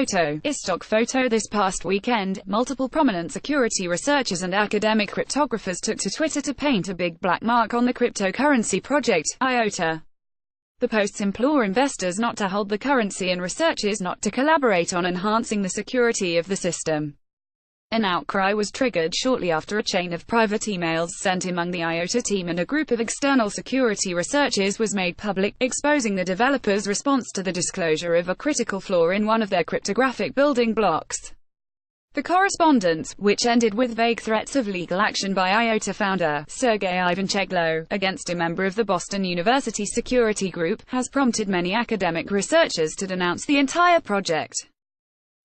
photo is stock photo. This past weekend, multiple prominent security researchers and academic cryptographers took to Twitter to paint a big black mark on the cryptocurrency project, IOTA. The posts implore investors not to hold the currency and researchers not to collaborate on enhancing the security of the system. An outcry was triggered shortly after a chain of private emails sent among the IOTA team and a group of external security researchers was made public, exposing the developers' response to the disclosure of a critical flaw in one of their cryptographic building blocks. The correspondence, which ended with vague threats of legal action by IOTA founder, Sergey Ivancheglo, against a member of the Boston University security group, has prompted many academic researchers to denounce the entire project.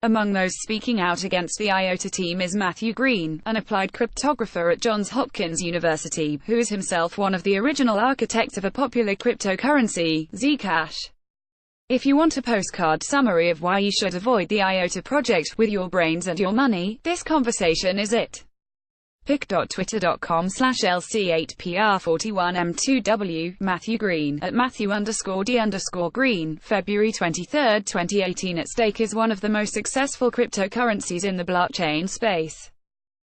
Among those speaking out against the IOTA team is Matthew Green, an applied cryptographer at Johns Hopkins University, who is himself one of the original architects of a popular cryptocurrency, Zcash. If you want a postcard summary of why you should avoid the IOTA project with your brains and your money, this conversation is it. pic.twitter.com/LC8PR41M2W, Matthew Green, at Matthew_D_Green, February 23, 2018. At stake is one of the most successful cryptocurrencies in the blockchain space.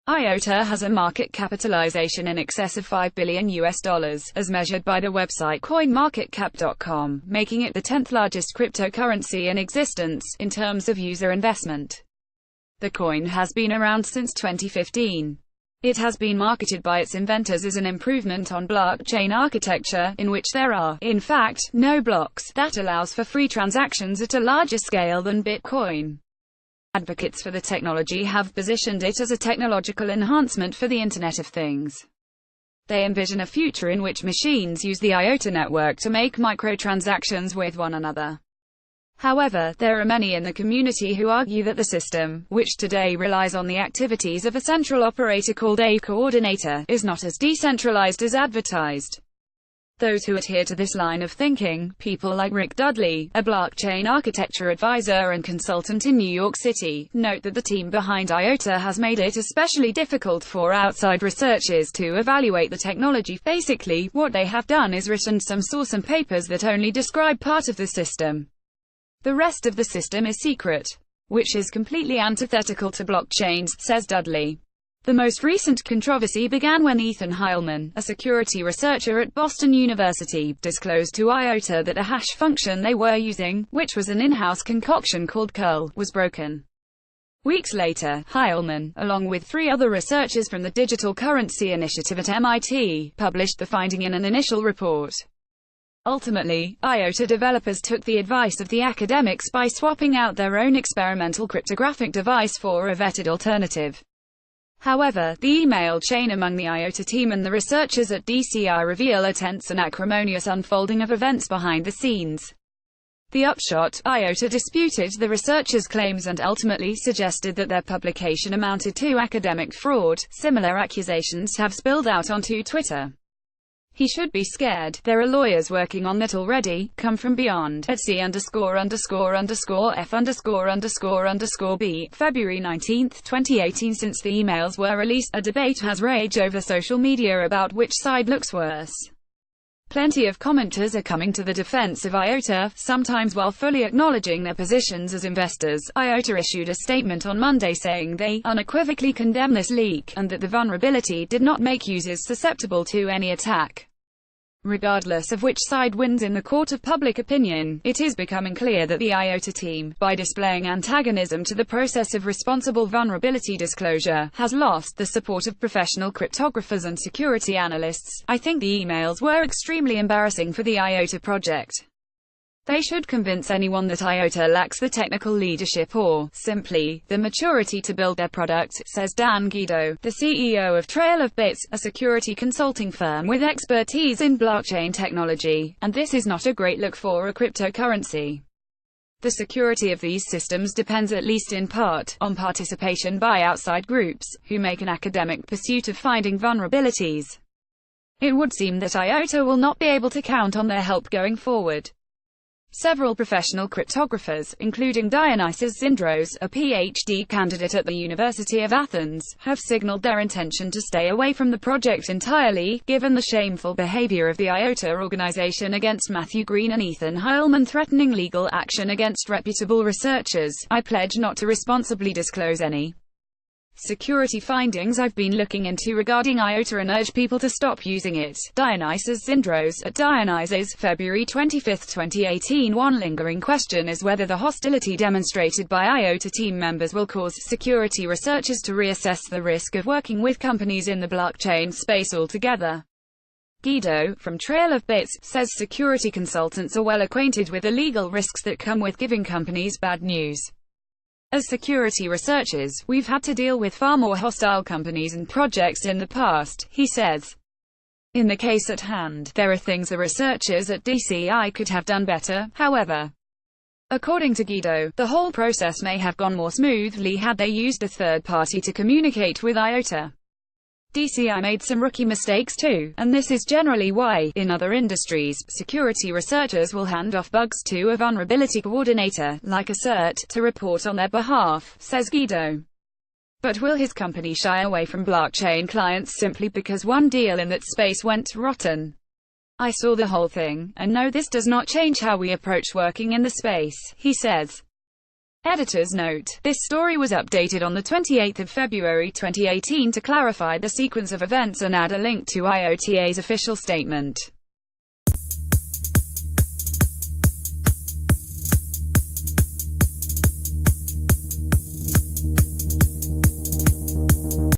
IOTA has a market capitalization in excess of $5 billion, as measured by the website coinmarketcap.com, making it the 10th largest cryptocurrency in existence, in terms of user investment. The coin has been around since 2015. It has been marketed by its inventors as an improvement on blockchain architecture, in which there are, in fact, no blocks, that allows for free transactions at a larger scale than Bitcoin. Advocates for the technology have positioned it as a technological enhancement for the Internet of Things. They envision a future in which machines use the IOTA network to make microtransactions with one another. However, there are many in the community who argue that the system, which today relies on the activities of a central operator called a coordinator, is not as decentralized as advertised. Those who adhere to this line of thinking, people like Rick Dudley, a blockchain architecture advisor and consultant in New York City, note that the team behind IOTA has made it especially difficult for outside researchers to evaluate the technology. Basically, what they have done is written some source and papers that only describe part of the system. The rest of the system is secret, which is completely antithetical to blockchains, says Dudley. The most recent controversy began when Ethan Heilman, a security researcher at Boston University, disclosed to IOTA that a hash function they were using, which was an in-house concoction called curl, was broken. Weeks later, Heilman, along with 3 other researchers from the Digital Currency Initiative at MIT, published the finding in an initial report. Ultimately, IOTA developers took the advice of the academics by swapping out their own experimental cryptographic device for a vetted alternative. However, the email chain among the IOTA team and the researchers at DCI reveal a tense and acrimonious unfolding of events behind the scenes. The upshot, IOTA disputed the researchers' claims and ultimately suggested that their publication amounted to academic fraud. Similar accusations have spilled out onto Twitter. He should be scared. There are lawyers working on that already. Come from beyond. At C___F___B, February 19, 2018. Since the emails were released, a debate has raged over social media about which side looks worse. Plenty of commenters are coming to the defense of IOTA, sometimes while fully acknowledging their positions as investors. IOTA issued a statement on Monday saying they unequivocally condemn this leak, and that the vulnerability did not make users susceptible to any attack. Regardless of which side wins in the court of public opinion, it is becoming clear that the IOTA team, by displaying antagonism to the process of responsible vulnerability disclosure, has lost the support of professional cryptographers and security analysts. I think the emails were extremely embarrassing for the IOTA project. They should convince anyone that IOTA lacks the technical leadership or, simply, the maturity to build their product, says Dan Guido, the CEO of Trail of Bits, a security consulting firm with expertise in blockchain technology, and this is not a great look for a cryptocurrency. The security of these systems depends at least in part, on participation by outside groups, who make an academic pursuit of finding vulnerabilities. It would seem that IOTA will not be able to count on their help going forward. Several professional cryptographers, including Dionysios Zindros, a PhD candidate at the University of Athens, have signaled their intention to stay away from the project entirely, given the shameful behavior of the IOTA organization against Matthew Green and Ethan Heilman threatening legal action against reputable researchers. I pledge not to responsibly disclose any security findings I've been looking into regarding IOTA and urge people to stop using it. Dionysios Zindros, at Dionysios, February 25, 2018. One lingering question is whether the hostility demonstrated by IOTA team members will cause security researchers to reassess the risk of working with companies in the blockchain space altogether. Guido, from Trail of Bits, says security consultants are well acquainted with the legal risks that come with giving companies bad news. As security researchers, we've had to deal with far more hostile companies and projects in the past, he says. In the case at hand, there are things the researchers at DCI could have done better, however. According to Guido, the whole process may have gone more smoothly had they used a third party to communicate with IOTA. DCI made some rookie mistakes too, and this is generally why, in other industries, security researchers will hand off bugs to a vulnerability coordinator, like a CERT, to report on their behalf, says Guido. But will his company shy away from blockchain clients simply because one deal in that space went rotten? I saw the whole thing, and no, this does not change how we approach working in the space, he says. Editor's note: this story was updated on the 28th of February 2018 to clarify the sequence of events and add a link to IOTA's official statement.